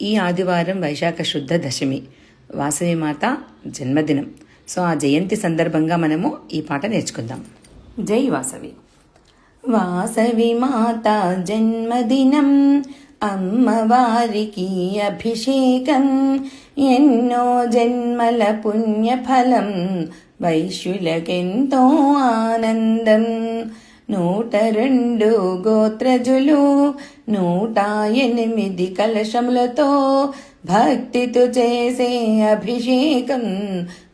ఈ ఆదివారం వైశాఖ శుద్ధ దశమి, వాసవి మాత జన్మదినం. సో ఆ జయంతి సందర్భంగా మనము ఈ పాట నేర్చుకుందాం. జై వాసవి. వాసవి మాత జన్మదినం, అమ్మవారికి అభిషేకం, ఎన్నో జన్మల పుణ్యఫలం, వైశ్యులకెంతో ఆనందం. 102 గోత్రజులు 108 కలశములతో భక్తితో చేసే అభిషేకం,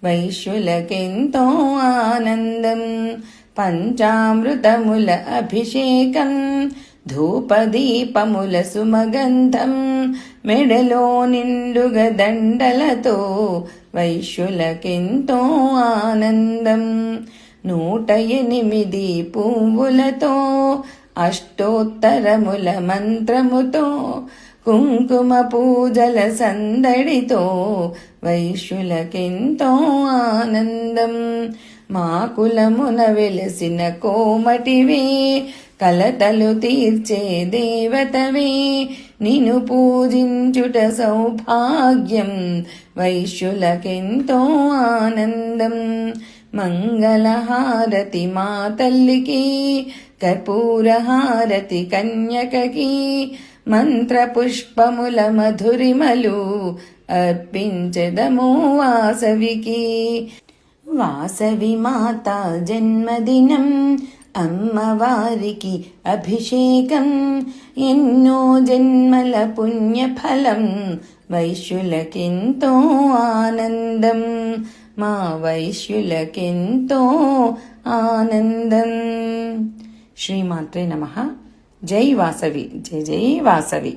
వైశ్యులకెంతో ఆనందం. పంచామృతముల అభిషేకం, ధూపదీపముల సుమగంధం, మెడలో నిండుగా దండలతో వైశ్యులకెంతో ఆనందం. 108 పువ్వులతో అష్టోత్తరముల మంత్రముతో, కుంకుమ పూజల సందడితో వైశ్యులకెంతో ఆనందం. మా కులమున వెలసిన కోమటివే, కలతలు తీర్చే దేవతవే, నిన్ను పూజించుట సౌభాగ్యం, వైశ్యులకెంతో ఆనందం. మంగళహారతి మా తల్లికి, కర్పూరహారతి కన్యకకి, మంత్రపుష్పముల మధురిమలు అర్పించెదము వాసవికి. వాసవి మాత జన్మదినం, అమ్మవారికి అభిషేకం, ఎన్నో జన్మల పుణ్యఫలం, వైశ్యులకెంతో ఆనందం. మా వైశ్యులకెంతో ఆనందం. శ్రీమాత్రే నమః. జై వాసవి. జై జై వాసవి.